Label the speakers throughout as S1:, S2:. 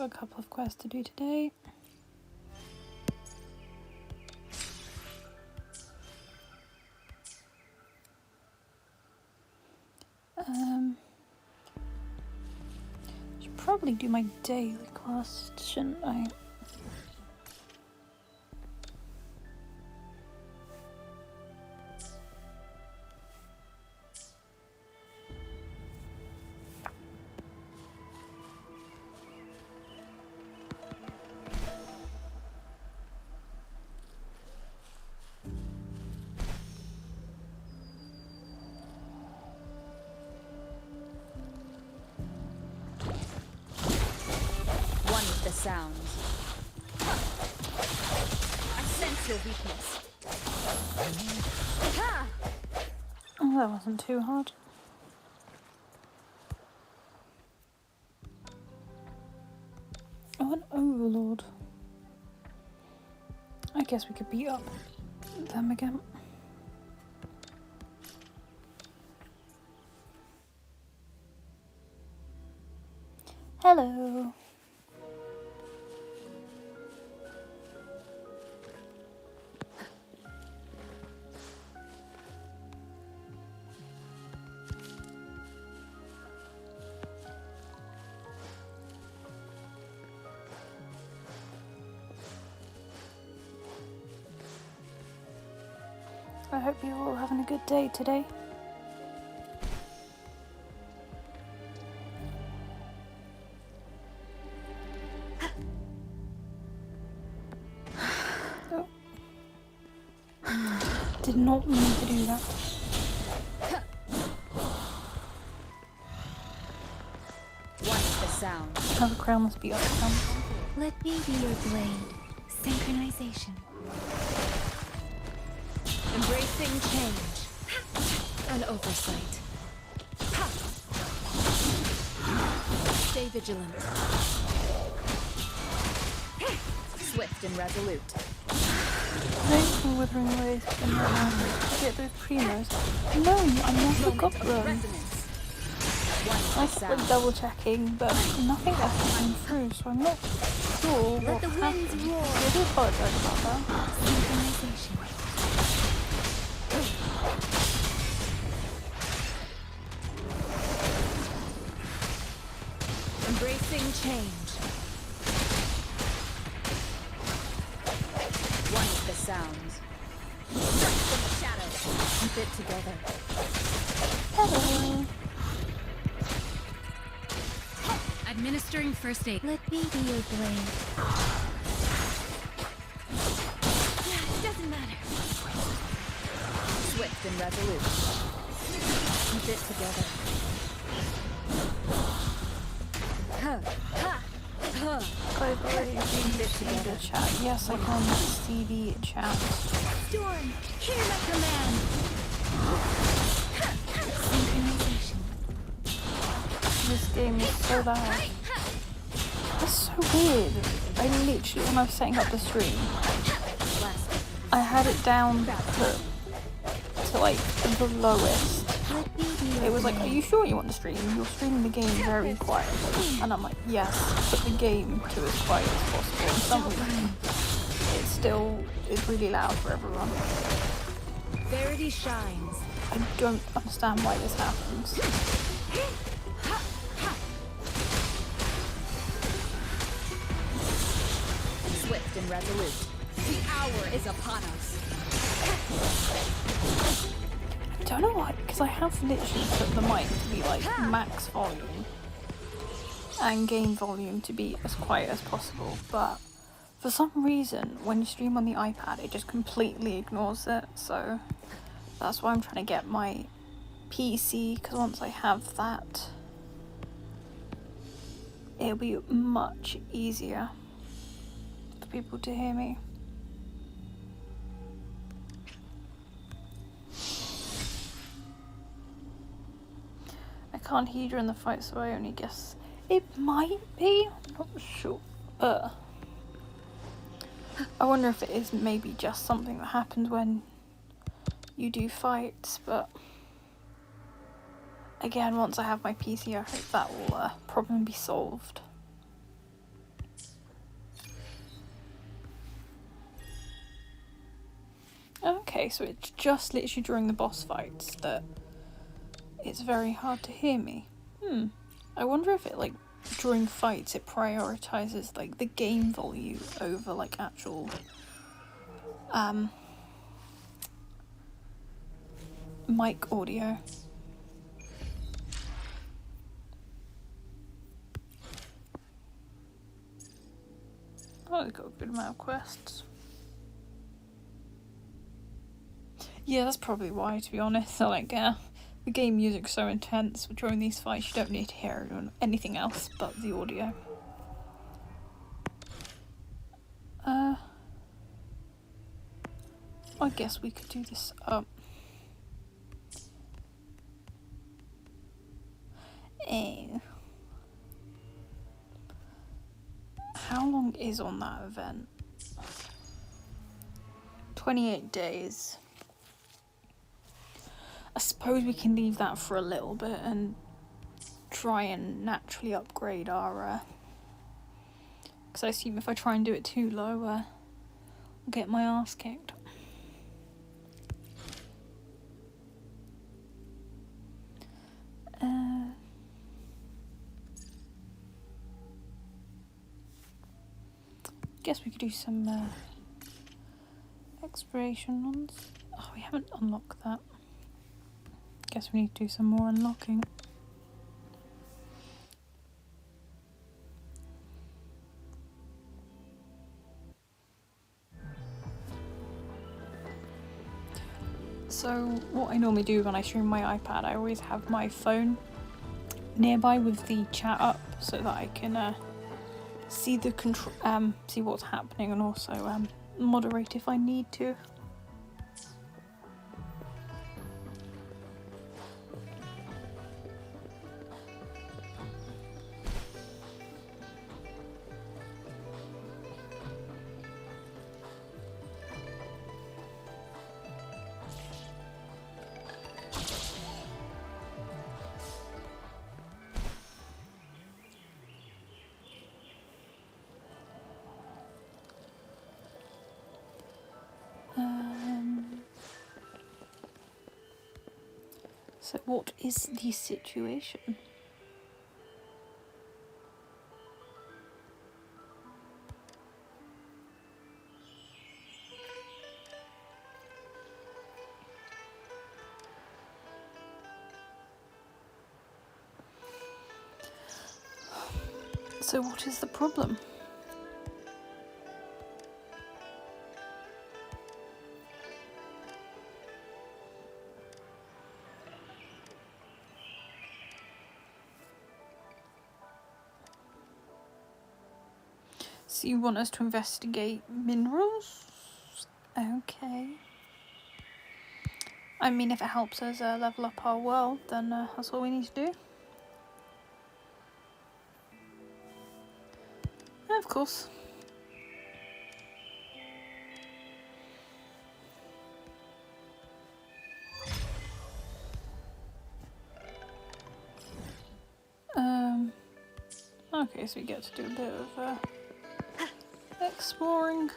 S1: got a couple of quests to do today. Should probably do my daily quest, shouldn't I?
S2: Sounds. I sense your weakness.
S1: Oh, that wasn't too hard. Oh, an overlord. I guess we could beat up them again. Hello. I hope you're all having a good day today. Oh. Did not mean to do that.
S2: What's the sound?
S1: Now the crown must be up down.
S3: Let me be your blade. Synchronization.
S2: Embracing change. An oversight. Stay vigilant. Swift and resolute.
S1: Thanks for Wuthering ways and get those primos. No, I never got them. I kept like double checking, but nothing else came through, so I'm not sure what happened. I do apologise about that.
S3: Synchronization.
S2: Embracing change. One of the sounds. Strike from the shadows. Keep it together.
S1: Hello.
S3: Administering first aid. Let me be your blade. It doesn't matter.
S2: Swift and resolute. Keep it together.
S1: Guys, already see the chat. Yes, I can see the chat.
S3: Storm, hear my command. Synchronization.
S1: This game is so loud. That's so weird. I literally, when I was setting up the stream, I had it down to like the lowest. It was like, are you sure you want to stream? You're streaming the game very quietly. And I'm like, yes, put the game to as quiet as possible. And some reason, it still is really loud for everyone.
S2: Verity shines.
S1: I don't understand why this happens.
S2: Swift and resolute. The hour is upon us.
S1: I don't know why, because I have literally put the mic to be like max volume and game volume to be as quiet as possible, but for some reason when you stream on the iPad it just completely ignores it, so that's why I'm trying to get my PC, because once I have that it'll be much easier for people to hear me. I can't hear during the fight, so I only guess it might be. I'm not sure. I wonder if it is maybe just something that happens when you do fights, but again, once I have my PC, I hope that will problem be solved. Okay, so it's just literally during the boss fights that it's very hard to hear me. I wonder if it, like, during fights it prioritizes, like, the game volume over, like, actual, mic audio. Oh, I've got a good amount of quests. Yeah, that's probably why, to be honest. So, like, the game music's so intense during these fights, you don't need to hear anything else but the audio. I guess we could do this up. How long is on that event? 28 days. I suppose we can leave that for a little bit and try and naturally upgrade our... Because I assume if I try and do it too low, I'll get my ass kicked. Guess we could do some exploration ones. Oh, we haven't unlocked that. Guess we need to do some more unlocking. So what I normally do when I stream my iPad, I always have my phone nearby with the chat up so that I can see the see what's happening and also moderate if I need to. So what is the situation? So what is the problem? So you want us to investigate minerals? Okay. I mean, if it helps us level up our world, then that's all we need to do. Yeah, of course. Okay, so we get to do a bit of exploring.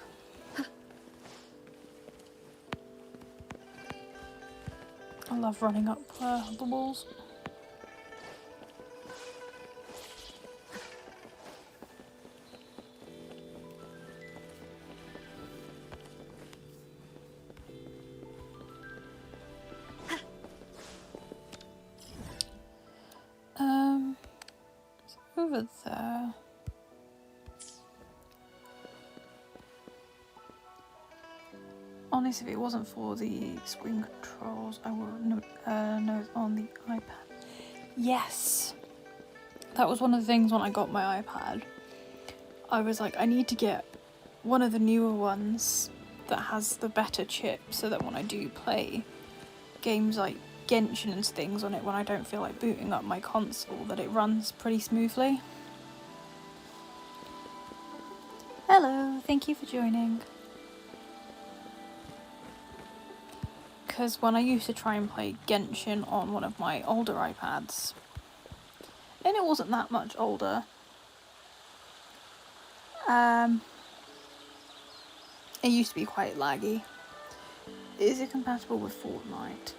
S1: I love running up the walls. Over there. Honestly, if it wasn't for the screen controls, I would know it on the iPad. Yes! That was one of the things when I got my iPad. I was like, I need to get one of the newer ones that has the better chip so that when I do play games like Genshin and things on it when I don't feel like booting up my console, that it runs pretty smoothly. Hello, thank you for joining. Because when I used to try and play Genshin on one of my older iPads, and it wasn't that much older, it used to be quite laggy. Is it compatible with Fortnite?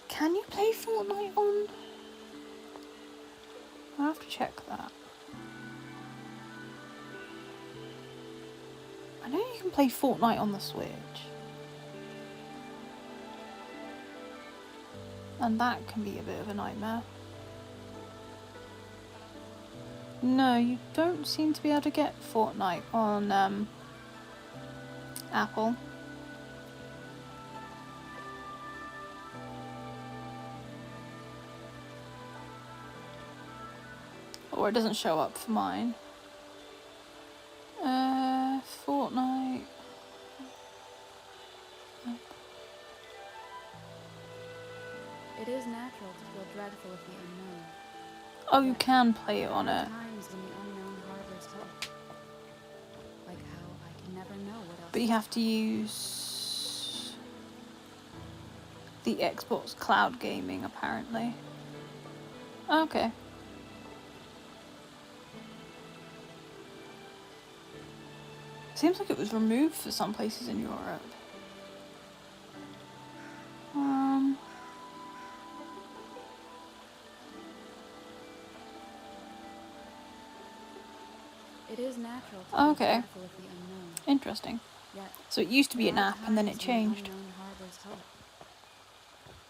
S1: Can you play Fortnite on? I'll have to check that. I know you can play Fortnite on the Switch. And that can be a bit of a nightmare. No, you don't seem to be able to get Fortnite on Apple. Or it doesn't show up for mine. Fortnite.
S2: It is natural to feel dreadful of the unknown.
S1: Oh, you can play it on
S2: There are
S1: it.
S2: times when the unknown harbors hope. Like how I can never know what else.
S1: But you have to use the Xbox Cloud Gaming, apparently. Okay. Seems like it was removed for some places in Europe.
S2: It is natural to feel
S1: Okay.
S2: dreadful of the unknown.
S1: Interesting.
S2: Yet,
S1: So it used to be
S2: there
S1: an
S2: are
S1: app and then it
S2: times when the
S1: changed.
S2: unknown harbors hope.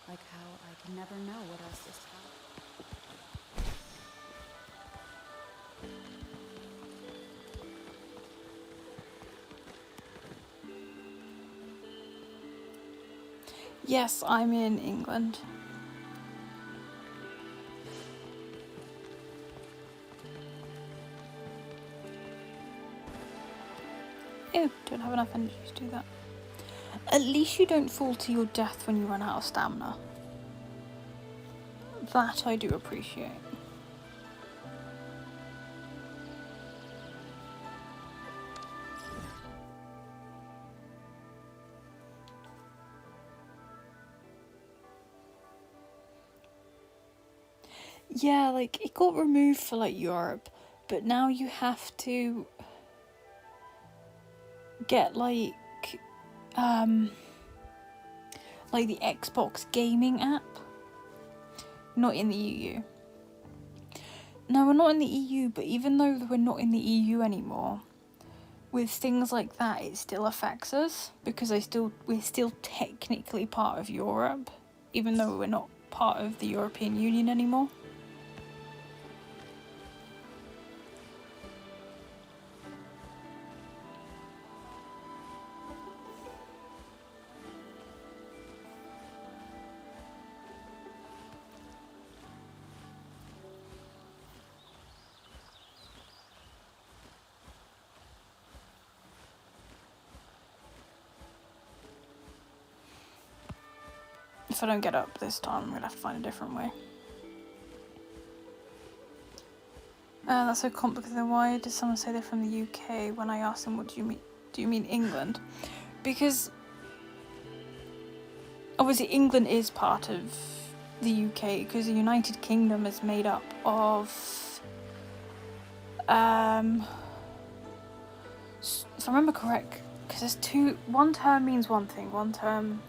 S2: Like how I can never know what else is coming.
S1: Yes, I'm in England. Ew, don't have enough energy to do that. At least you don't fall to your death when you run out of stamina. That I do appreciate. Yeah, like, it got removed for, like, Europe, but now you have to get, like the Xbox gaming app. Not in the EU. No, we're not in the EU, but even though we're not in the EU anymore, with things like that, it still affects us, because we're still technically part of Europe, even though we're not part of the European Union anymore. If I don't get up this time, I'm gonna have to find a different way. That's so complicated. Then why did someone say they're from the UK when I asked them, what do you mean? Do you mean England? Because obviously England is part of the UK, because the United Kingdom is made up of if I remember correct, because there's one term means one thing, one term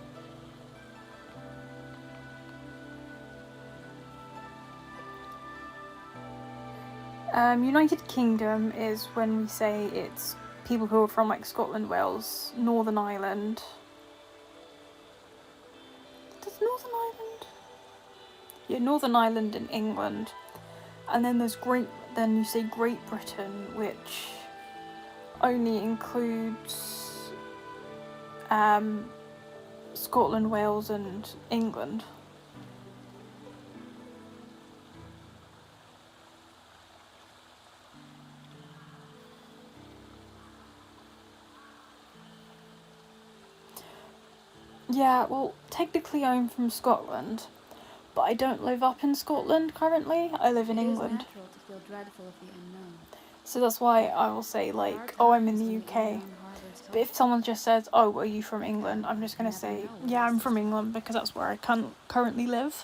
S1: United Kingdom is when we say it's people who are from, like, Scotland, Wales, Northern Ireland. Does Northern Ireland? Yeah, Northern Ireland and England. And then then you say Great Britain, which only includes Scotland, Wales and England. Yeah, well, technically I'm from Scotland, but I don't live up in Scotland currently. I live in England.
S2: It is natural to feel dreadful of the unknown.
S1: So that's why I will say, like, oh, I'm in the UK. But if someone just says, oh, are you from England? I'm just going to say, yeah, I'm from England, because that's where I currently live.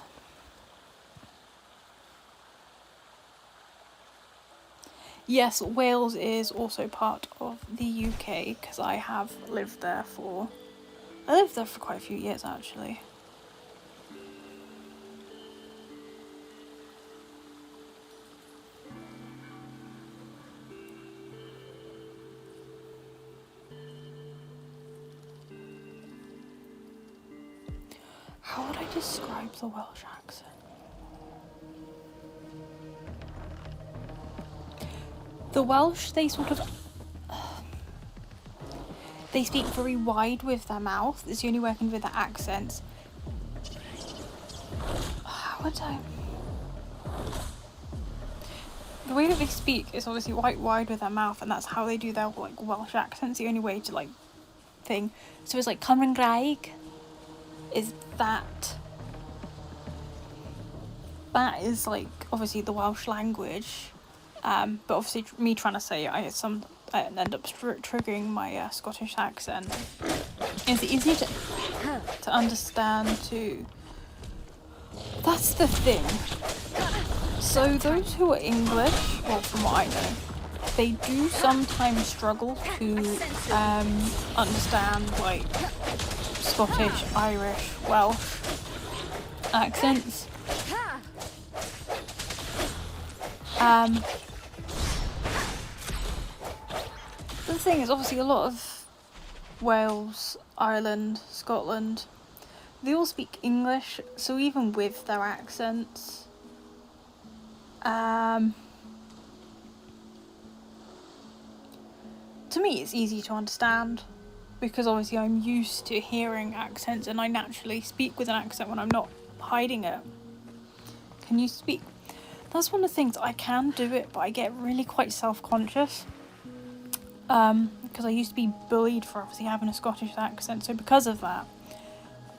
S1: Yes, Wales is also part of the UK, because I have lived there for I lived there for quite a few years actually. How would I describe the Welsh accent? The Welsh, they sort of... They speak very wide with their mouth. It's the only way I can do their accents. How would I... The way that they speak is obviously quite wide with their mouth, and that's how they do their like Welsh accents. The only way to like thing. So it's like Cymraeg is that. That is like obviously the Welsh language, but obviously me trying to say it, I end up triggering my Scottish accent. It's easy to understand too. That's the thing. So those who are English, well from what I know, they do sometimes struggle to understand like Scottish, Irish, Welsh accents. The thing is, obviously a lot of Wales, Ireland, Scotland, they all speak English, so even with their accents, to me it's easy to understand, because obviously I'm used to hearing accents and I naturally speak with an accent when I'm not hiding it. Can you speak? That's one of the things, I can do it, but I get really quite self-conscious. Because I used to be bullied for obviously having a Scottish accent, so because of that,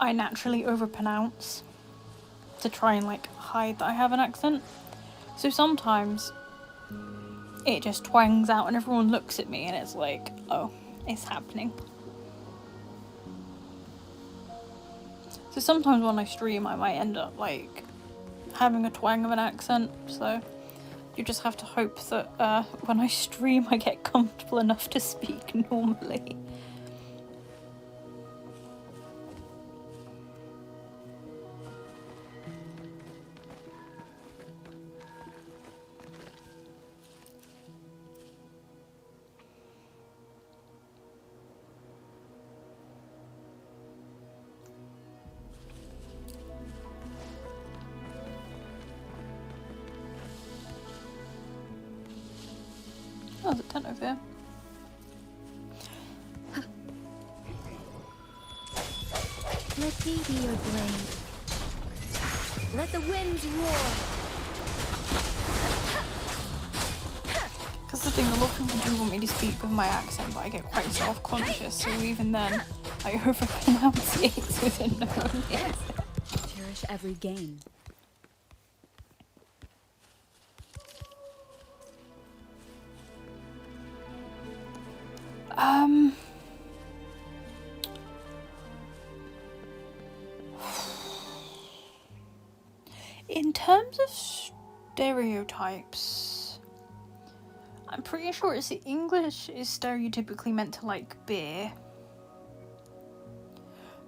S1: I naturally overpronounce to try and like hide that I have an accent. So sometimes it just twangs out and everyone looks at me and it's like, oh, it's happening. So sometimes when I stream I might end up like having a twang of an accent, so you just have to hope that when I stream I get comfortable enough to speak normally. Oh, there's a tent over here.
S3: Let me be your blade. Let the winds roar.
S1: Because the thing, a lot of people do want me to speak with my accent, but I get quite self-conscious, so even then, I over-pronounce so they know.
S2: Cherish every gain.
S1: In terms of stereotypes, I'm pretty sure it's the English is stereotypically meant to like beer.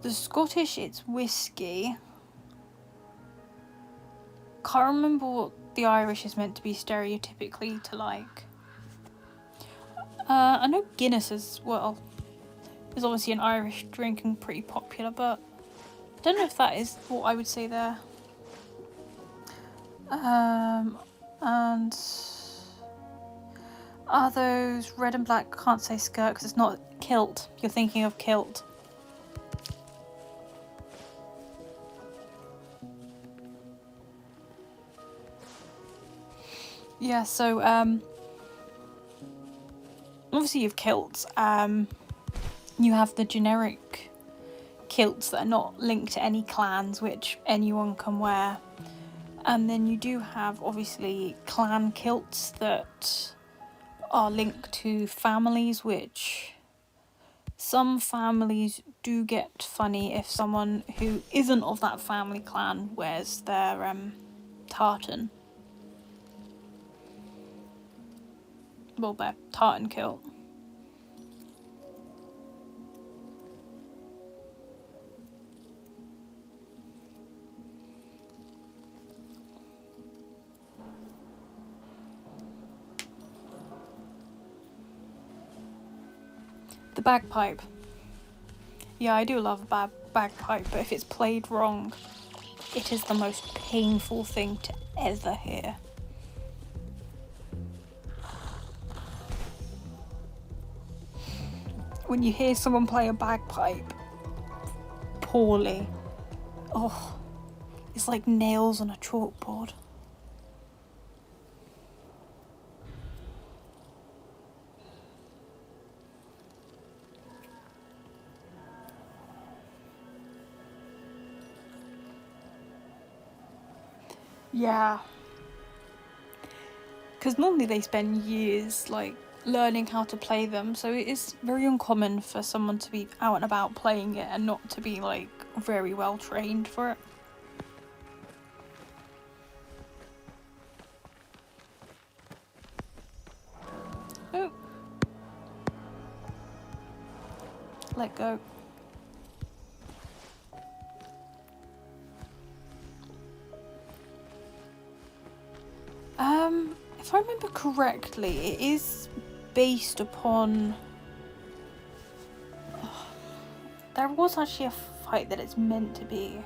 S1: The Scottish, it's whiskey. Can't remember what the Irish is meant to be stereotypically to like. I know Guinness as well is obviously an Irish drink and pretty popular, but I don't know if that is what I would say there. And are those red and black? Can't say skirt because it's not kilt. You're thinking of kilt. Yeah, so obviously you have kilts. You have the generic kilts that are not linked to any clans, which anyone can wear. And then you do have obviously clan kilts that are linked to families, which some families do get funny if someone who isn't of that family clan wears their tartan. Well, their tartan kilt. The bagpipe. Yeah, I do love a bagpipe, but if it's played wrong, it is the most painful thing to ever hear. When you hear someone play a bagpipe poorly, oh, it's like nails on a chalkboard. Yeah. Because normally they spend years, like, learning how to play them, so it is very uncommon for someone to be out and about playing it and not to be, like, very well trained for it. Oh. Let go. If I remember correctly, it is based upon... Oh, there was actually a fight that it's meant to be.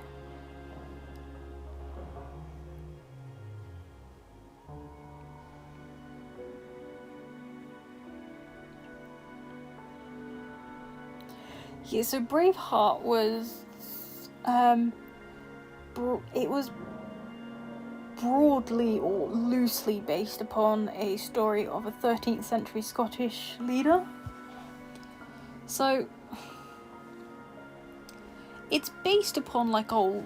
S1: Yeah, so Braveheart was... it was broadly or loosely based upon a story of a 13th century Scottish leader. So it's based upon like old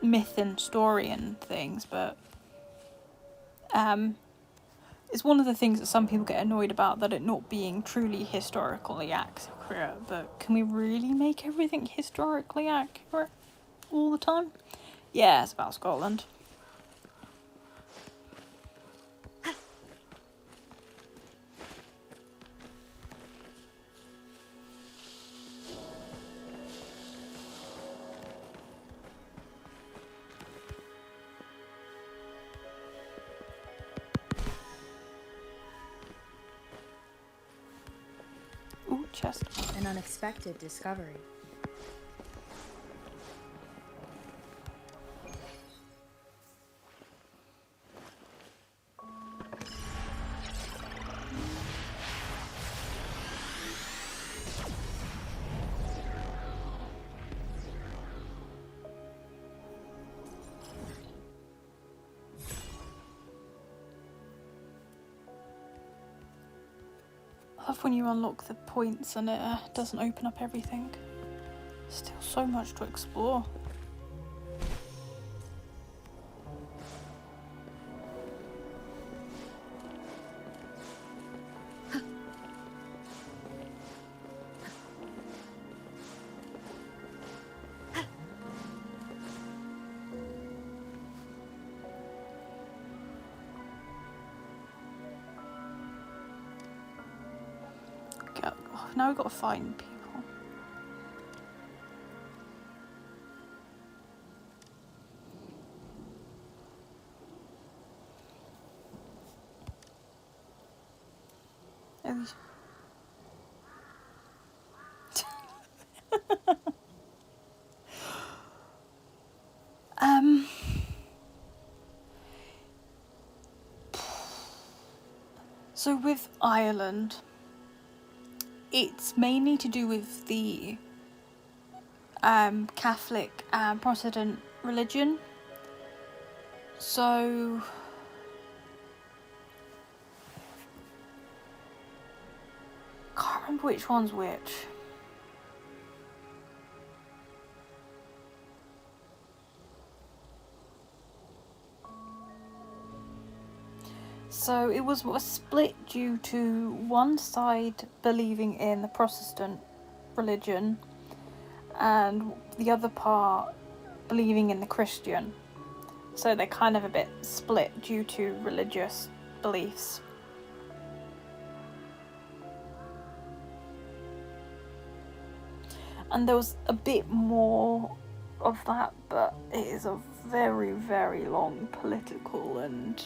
S1: myth and story and things, but it's one of the things that some people get annoyed about, that it not being truly historically accurate. But can we really make everything historically accurate all the time? Yeah, it's about Scotland. Ooh, chest.
S2: An unexpected discovery.
S1: I love when you unlock the points and it doesn't open up everything. Still so much to explore. Now we've got to find people. So with Ireland, it's mainly to do with the Catholic and Protestant religion. So can't remember which one's which. So it was a split due to one side believing in the Protestant religion and the other part believing in the Christian. So they're kind of a bit split due to religious beliefs. And there was a bit more of that, but it is a very, very long political and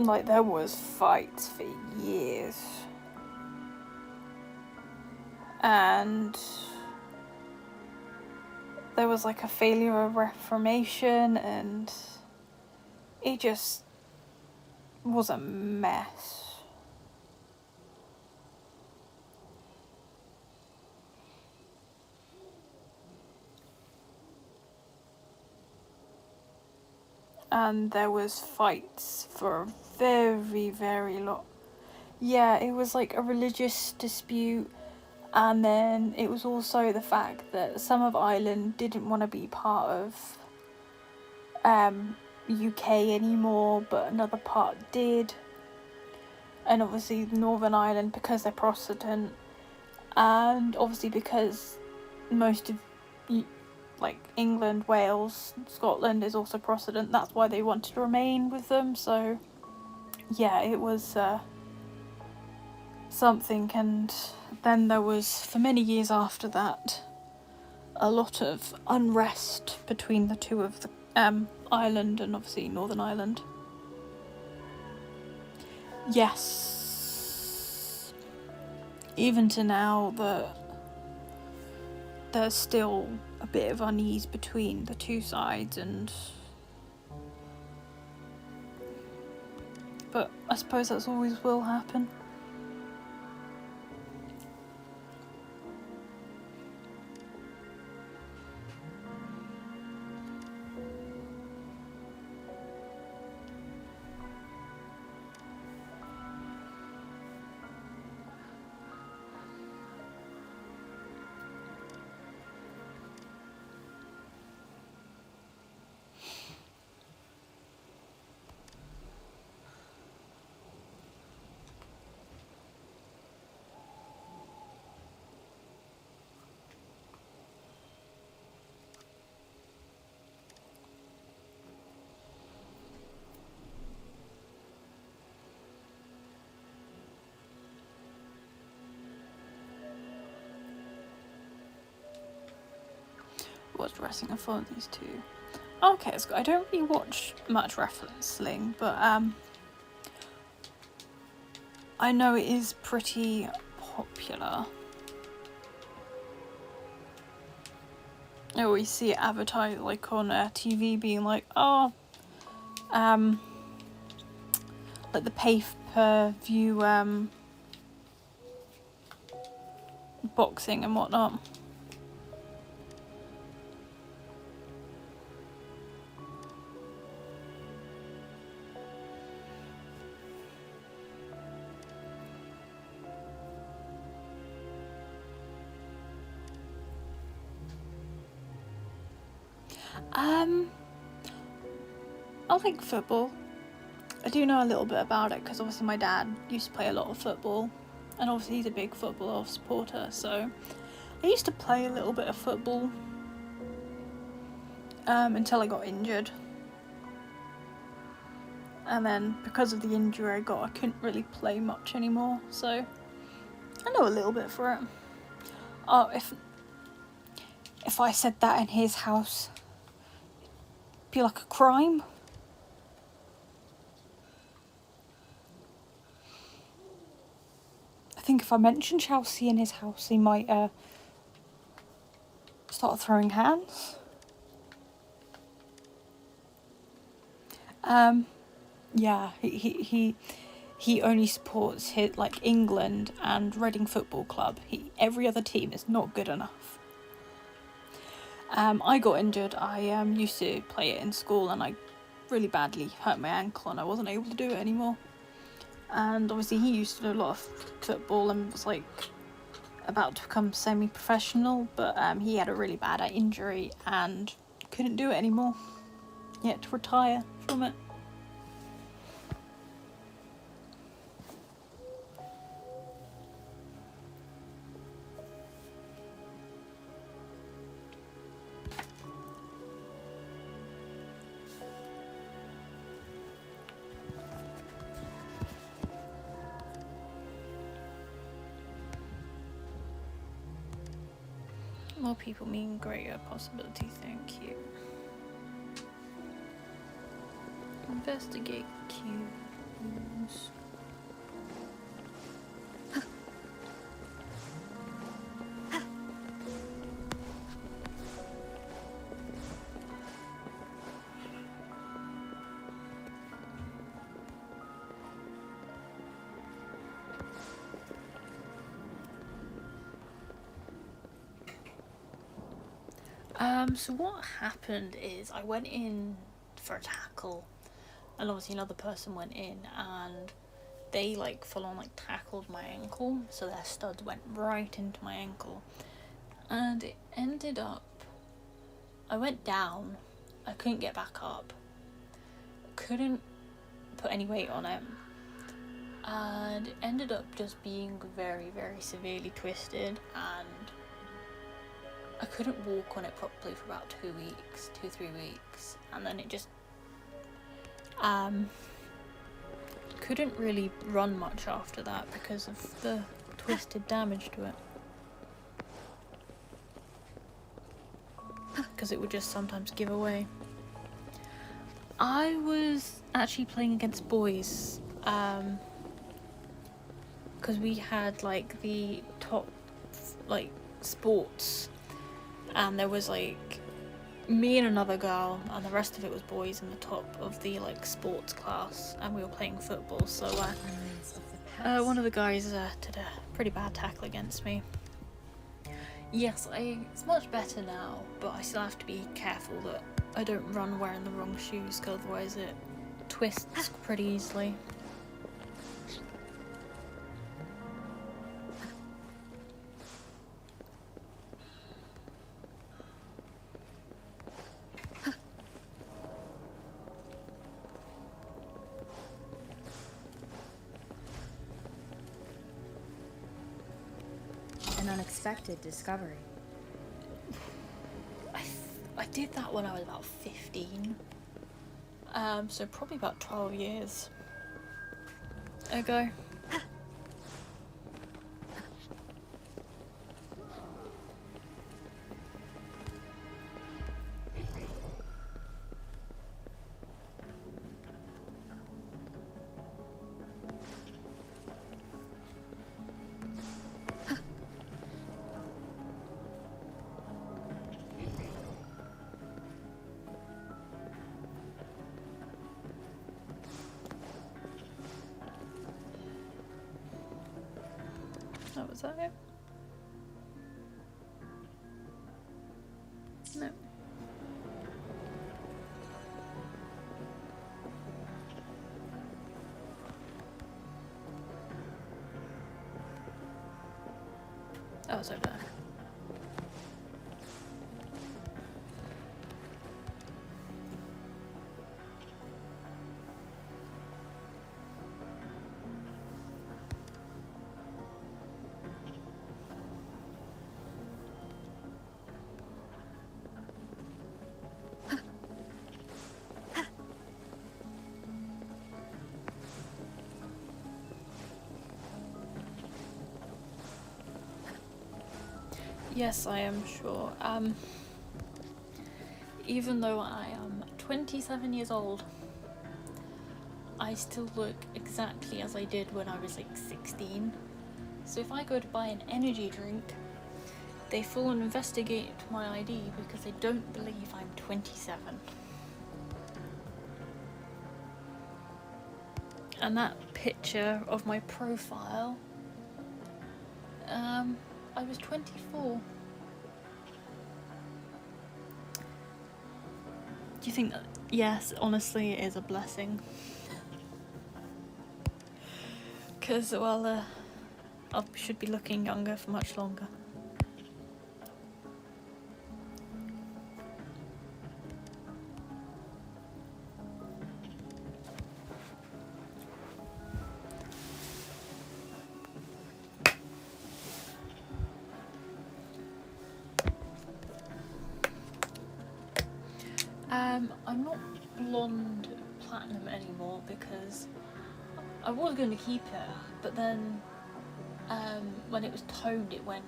S1: like there was fights for years, and there was like a failure of reformation, and it just was a mess. And there was fights for a very, very long. Yeah, it was like a religious dispute, and then it was also the fact that some of Ireland didn't want to be part of UK anymore, but another part did. And obviously Northern Ireland, because they're Protestant, and obviously because most of like England, Wales, Scotland is also Protestant, that's why they wanted to remain with them. So yeah, it was something. And then there was, for many years after that, a lot of unrest between the two of the Ireland and obviously Northern Ireland. Yes, even to now, there's still a bit of unease between the two sides, but I suppose that's always will happen. Watched wrestling. I followed these two. Okay, so I don't really watch much wrestling, but I know it is pretty popular. I always see it advertised like on TV, being like, oh, like the pay-per-view boxing and whatnot. I like football. I do know a little bit about it because obviously my dad used to play a lot of football, and obviously he's a big football supporter, so I used to play a little bit of football until I got injured. And then because of the injury I got, I couldn't really play much anymore, so I know a little bit for it. Oh, if I said that in his house, it'd be like a crime. I think if I mentioned Chelsea in his house, he might start throwing hands. Yeah, he only supports his like England and Reading Football Club. Every other team is not good enough. I got injured. I used to play it in school, and I really badly hurt my ankle, and I wasn't able to do it anymore. And obviously he used to do a lot of football and was like about to become semi-professional, but he had a really bad injury and couldn't do it anymore. He had to retire from it. More people mean greater possibility, thank you. Investigate Q. shoes. So what happened is I went in for a tackle, and obviously another person went in, and they like full on like tackled my ankle, so their studs went right into my ankle, and it ended up, I went down, I couldn't get back up, couldn't put any weight on it, and it ended up just being very, very severely twisted, and I couldn't walk on it properly for about 3 weeks, and then it just couldn't really run much after that because of the twisted damage to it. Because it would just sometimes give away. I was actually playing against boys, because we had like the top like sports, and there was like me and another girl, and the rest of it was boys in the top of the like sports class, and we were playing football. So one of the guys did a pretty bad tackle against me. Yes, it's much better now, but I still have to be careful that I don't run wearing the wrong shoes, because otherwise it twists pretty easily.
S2: An unexpected discovery.
S1: I did that when I was about 15. So probably about 12 years ago. Oh, was that it? No. Oh, it's over there. Yes, I am sure. Even though I am 27 years old, I still look exactly as I did when I was like 16. So if I go to buy an energy drink, they full on investigate my ID because they don't believe I'm 27. And that picture of my profile, I was 24. Do you think that? Yes, honestly, it is a blessing. Because, well, I should be looking younger for much longer. I'm not blonde platinum anymore because I was going to keep it, but then when it was toned, it went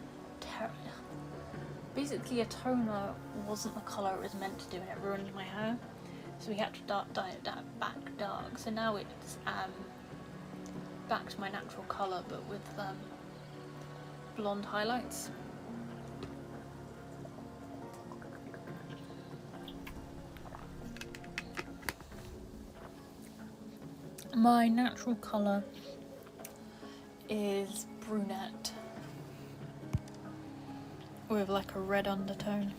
S1: basically a toner wasn't the colour it was meant to do, and it ruined my hair. So we had to dye it back dark. So now it's back to my natural colour, but with blonde highlights. My natural colour is brunette with like a red undertone.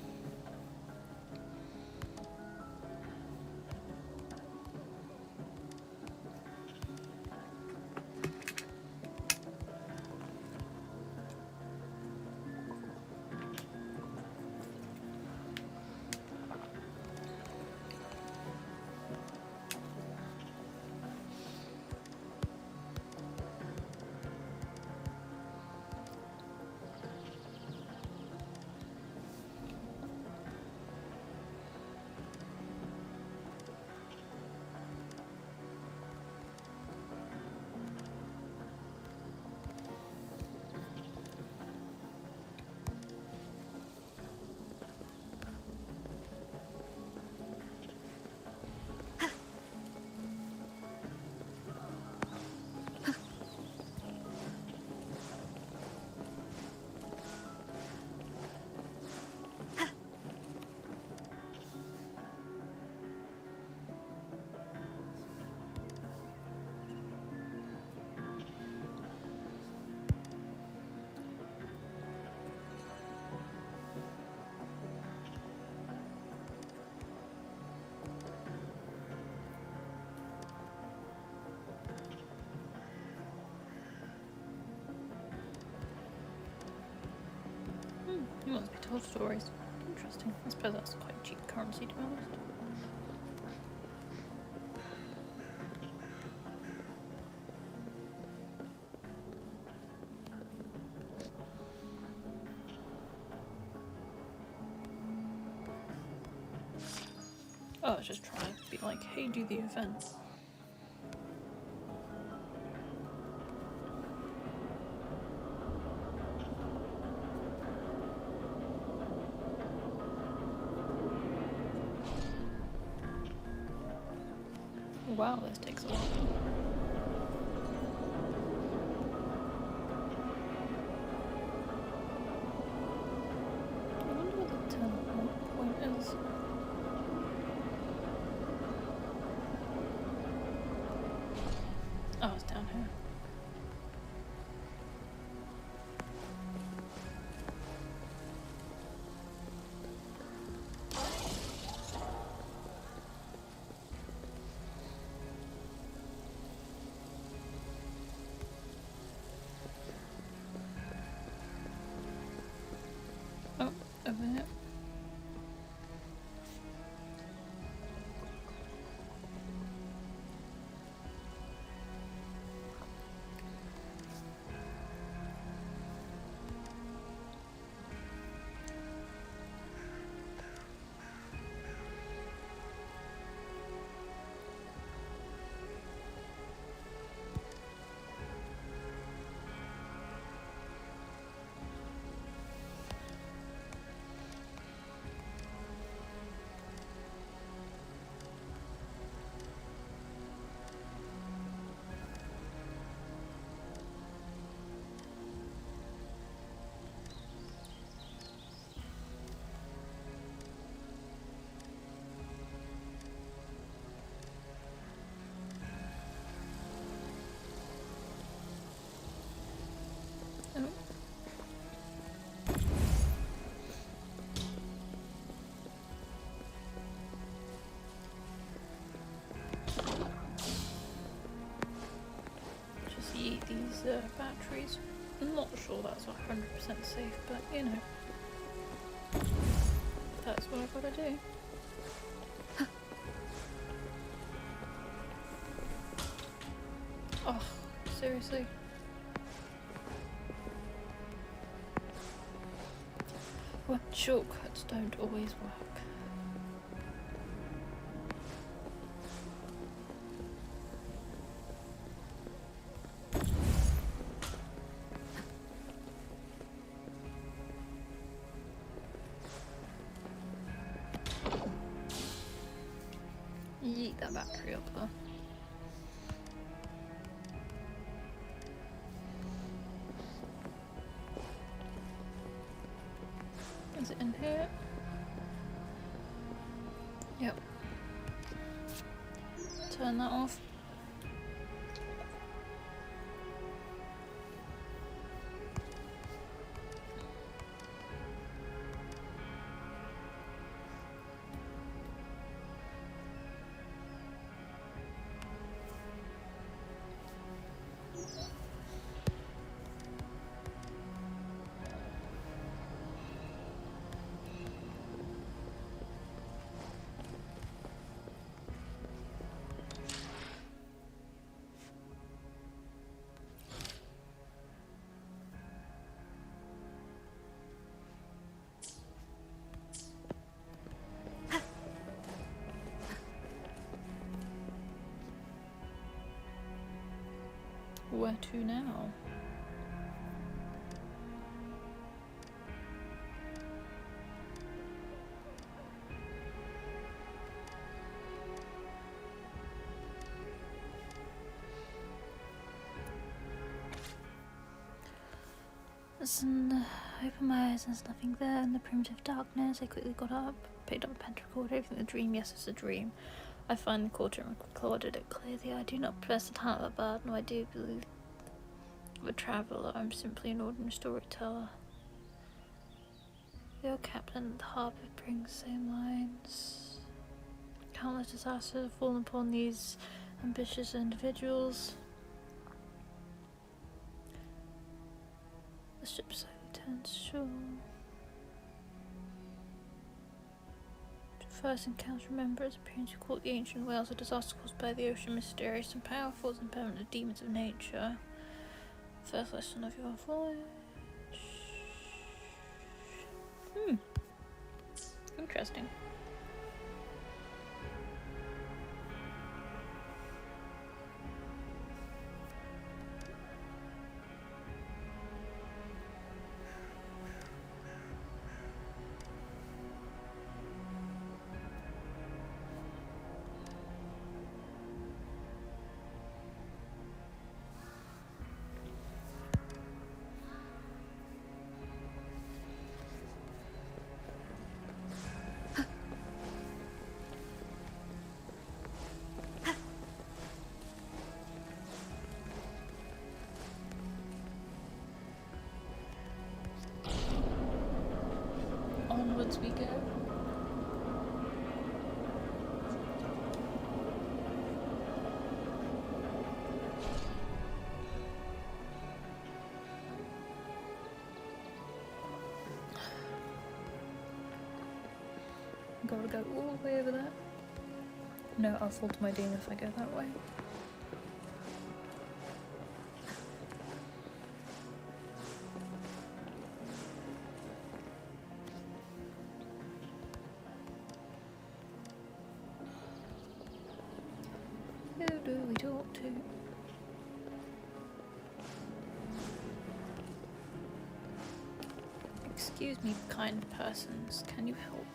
S1: You must be told stories. Interesting. I suppose that's quite cheap currency, to be honest. Oh, I was just trying to be like, hey, do the events. Wow, this takes a while. I wonder what the teleport point is. Oh, it's down here. Oh, a minute. Oh. Just eat these batteries. I'm not sure that's 100% safe, but you know, that's what I've got to do. Oh, seriously. Well, shortcuts don't always work. Yeet that battery up there. Is it in here? Yep. Turn that off. Where to now? Listen, I opened my eyes and there's nothing there in the primitive darkness. I quickly got up, picked up a pentacord, everything a dream, yes it's a dream. I finally caught it and recorded it clearly. I do not possess the talent of a bard, nor I do believe of a traveller. I'm simply an ordinary storyteller. The old captain at the harbour brings the same lines. Countless disasters have fallen upon these ambitious individuals. The ship slowly turns shore. First encounter, remember, as appearance who caught the ancient whales, a disaster caused by the ocean, mysterious and powerful as impermanent demons of nature. First lesson of your voyage. Interesting. Onwards we go. Gotta go all the way over there. No, I'll fall to my doom if I go that way. Who do we talk to? Excuse me, kind persons, can you help?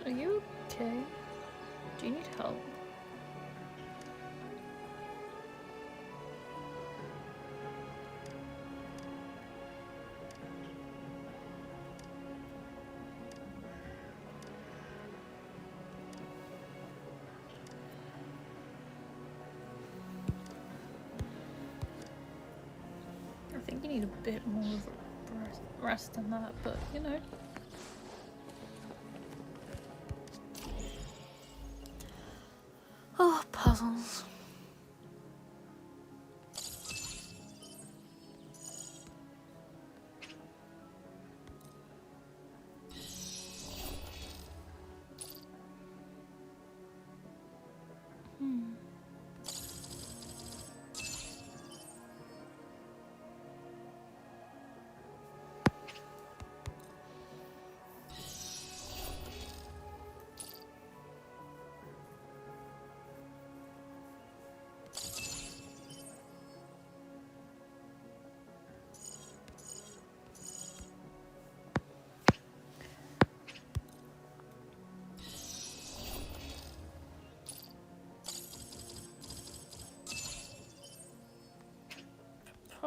S1: Are you okay? Do you need help? I think you need a bit more of a rest than that, but you know. Oh, puzzles.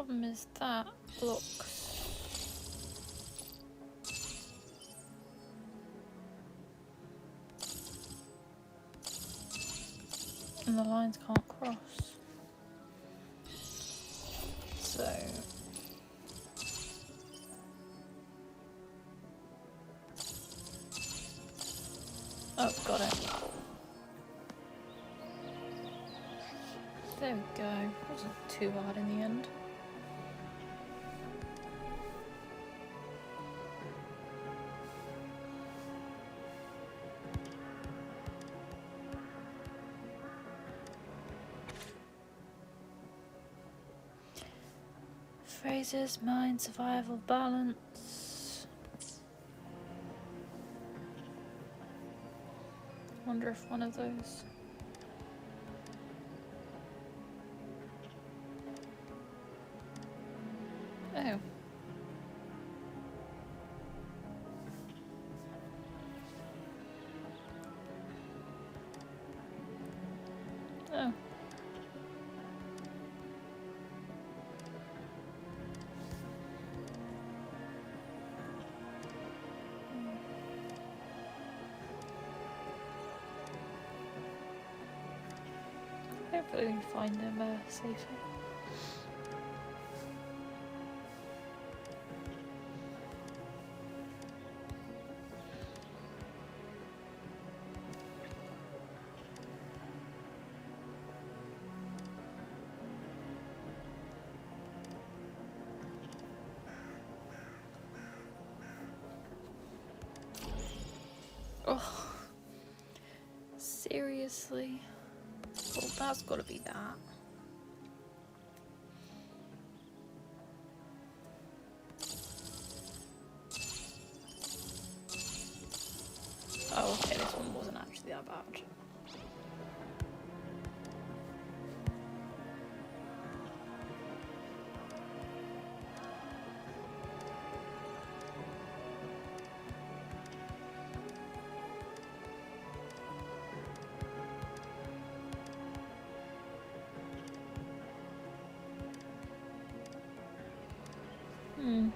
S1: problem is that blocks. And the lines can't cross. So oh, got it. There we go. Wasn't too hard in the end. Phrases, mind, survival, balance. Wonder if one of those. Oh. Oh. Hopefully we can find them safely. Oh, seriously? Well, that's got to be that. Oh, okay, this one wasn't actually that bad. Hmm.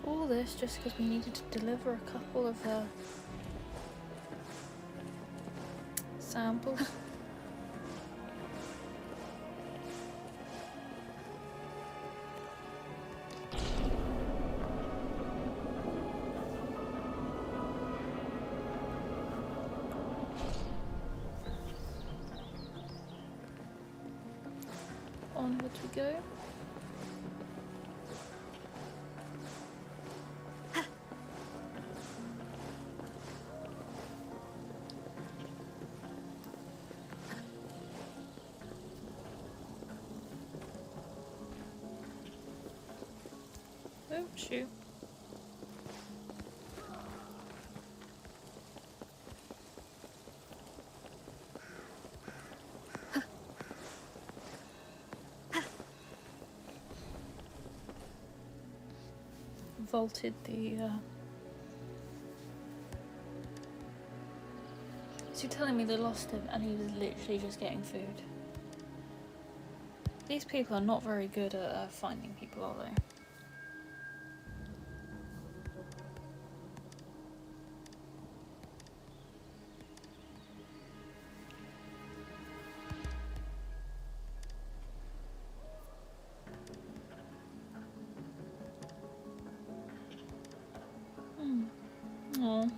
S1: All this just because we needed to deliver a couple of samples. Onward we go. Oh, shoot. Vaulted the So you're telling me they lost him and he was literally just getting food? These people are not very good at finding people, are they? Oh.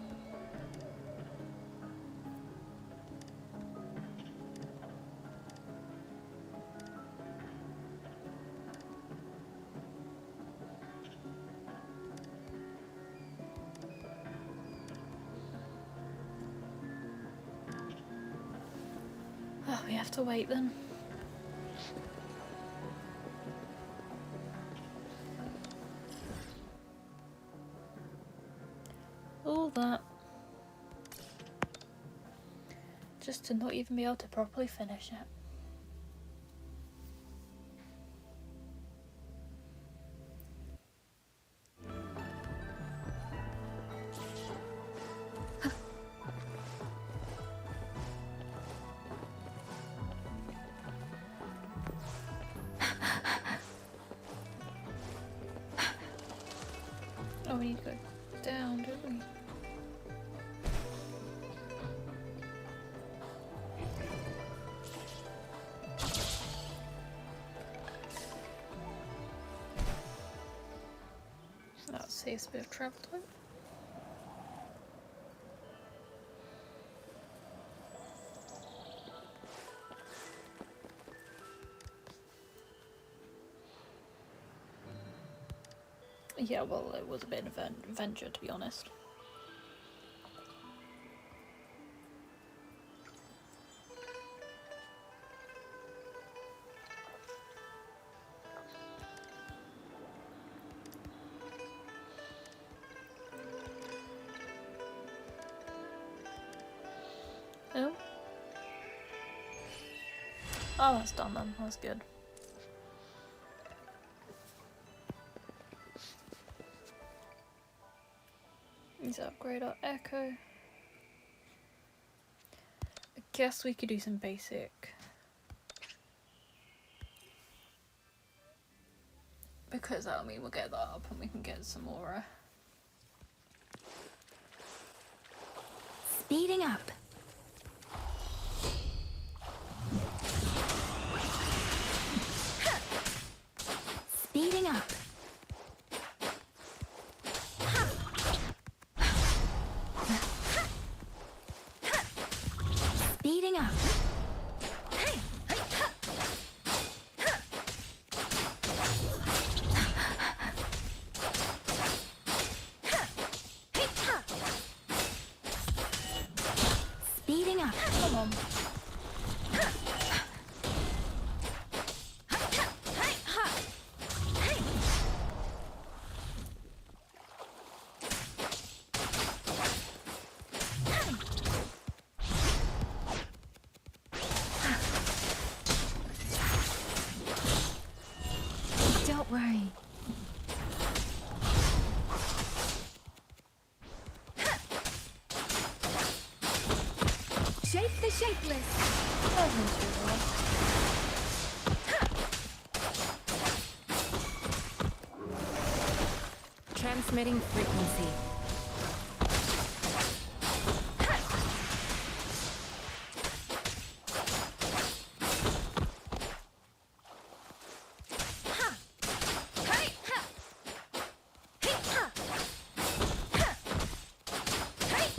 S1: Oh, we have to wait then. just to not even be able to properly finish it. Oh, we need to go down, don't we? That saves a bit of travel time. Yeah, well, it was a bit of an adventure, to be honest. Oh. Oh, that's done then. That's good. Need to upgrade our echo. I guess we could do some basic. Because that'll mean we'll get that up and we can get some more.
S3: Speeding up. Speeding up. Speeding up. Speeding up.
S1: Come on.
S3: Don't worry. Shape the shapeless.
S1: That wasn't too bad.
S3: Transmitting frequency.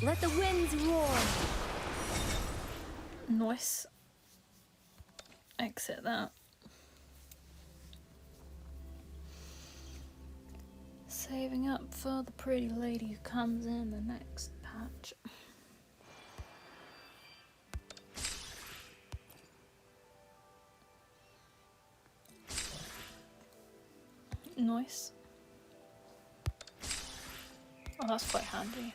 S3: Let the winds roar.
S1: Nice. Exit that. Saving up for the pretty lady who comes in the next patch. Nice. Oh, that's quite handy.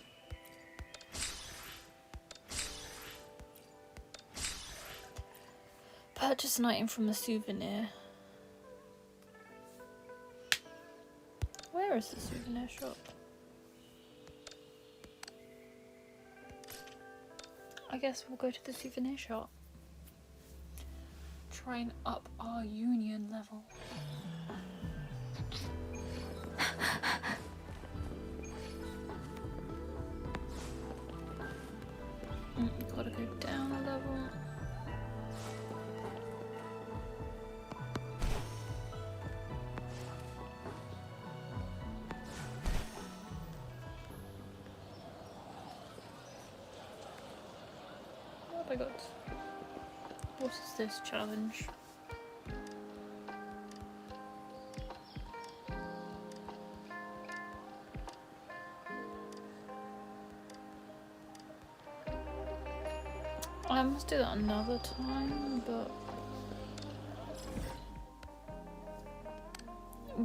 S1: Purchase an item from the souvenir. Where is the souvenir shop? I guess we'll go to the souvenir shop. Try and up our union level. Gotta go down a level. What have I got? What is this challenge? I must do that another time, but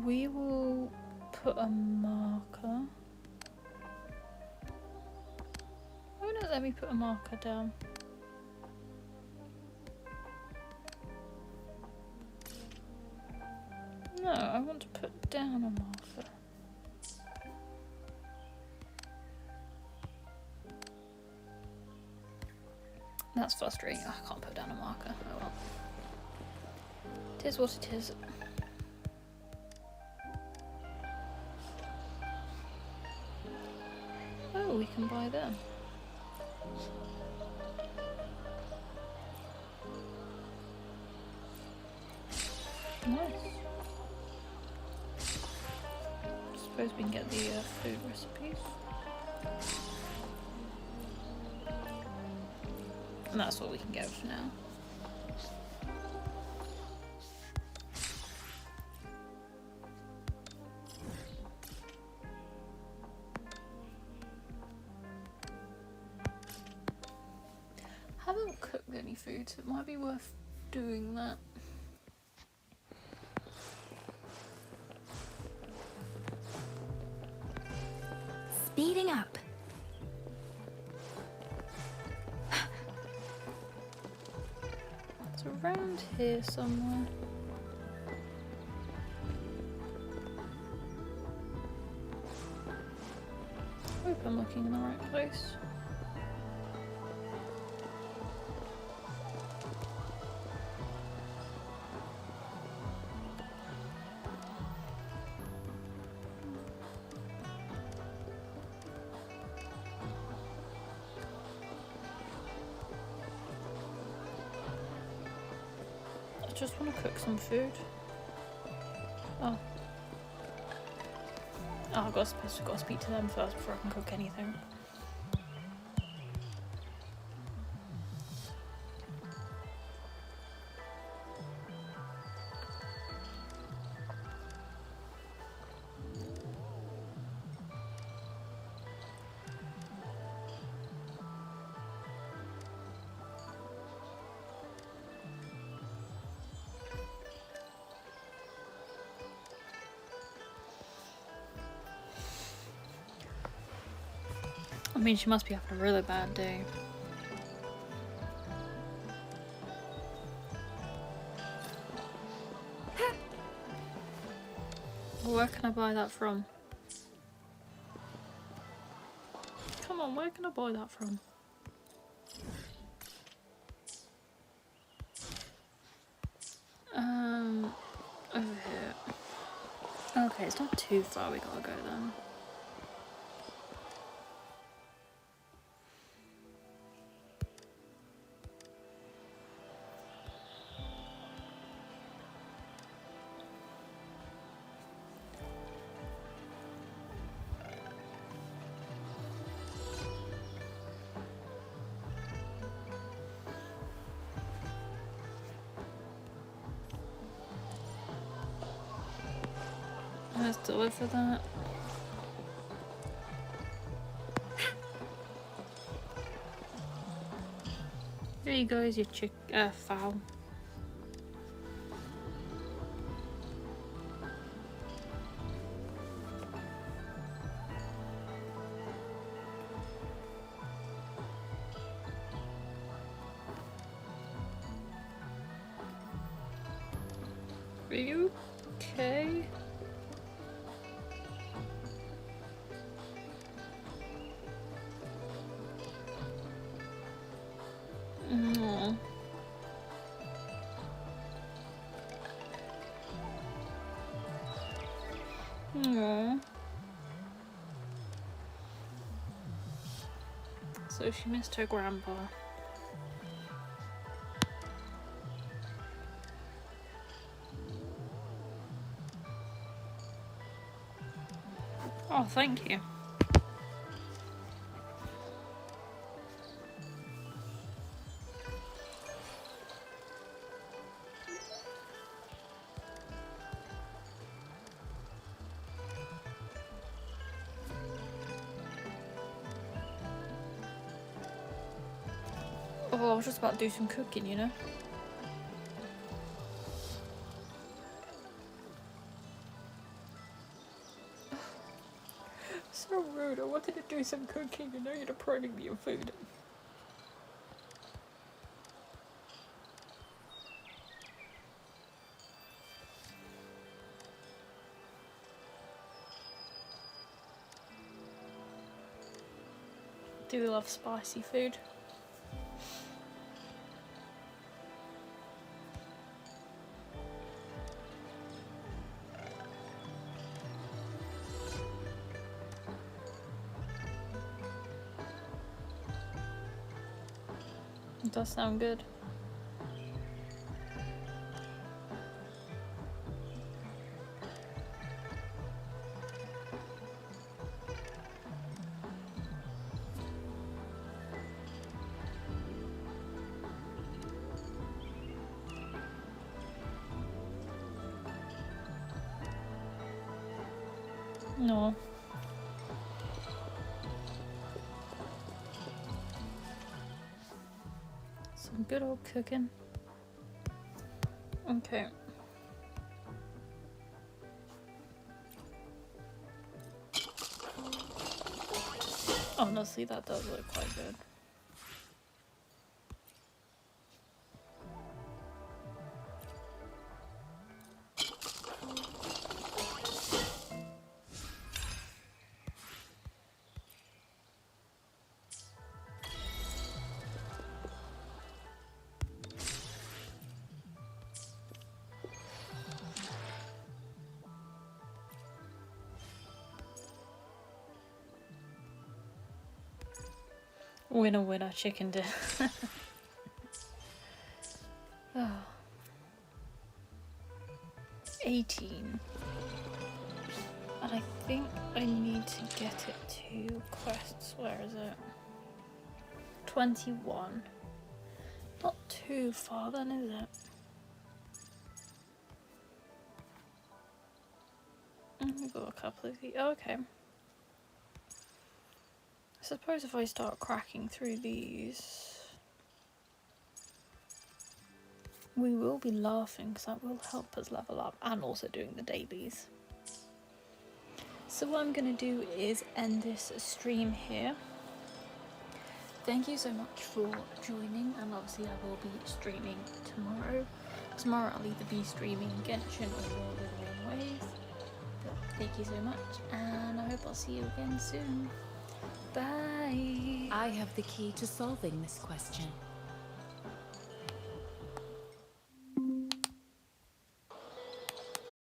S1: we will put a marker. Why won't it let me put a marker down? No, I want to put down a marker. That's frustrating. I can't put down a marker. Oh well. It is what it is. Oh, we can buy them. Nice. Suppose we can get the food recipes. And that's what we can get for now. Haven't cooked any food, so it might be worth doing that.
S3: Speeding up.
S1: It's around here somewhere. Hope I'm looking in the right place. I just want to cook some food. Oh. Oh, I've got to speak to them first before I can cook anything. I mean, she must be having a really bad day. Where can I buy that from? Come on, where can I buy that from? Over here. Okay, it's not too far, we gotta go then. Let's deliver that. There you go, is your fowl. Are you okay? Aww. Aww. So she missed her grandpa. Oh, thank you. Oh, I was just about to do some cooking, you know? So rude, I wanted to do some cooking and now you're depriving me of food. do love spicy food. It does sound good. No. Some good old cooking. Okay. Honestly, that does look quite good. Winner, winner, chicken dinner. Oh. 18. And I think I need to get it to quests. Where is it? 21. Not too far then, is it? We've got a couple of these. Oh, okay. I suppose if I start cracking through these, we will be laughing because that will help us level up, and also doing the dailies. So what I'm going to do is end this stream here. Thank you so much for joining, and obviously I will be streaming tomorrow. Tomorrow I'll either be streaming Genshin or Wuthering Waves. But thank you so much, and I hope I'll see you again soon. Bye!
S2: I have the key to solving this question.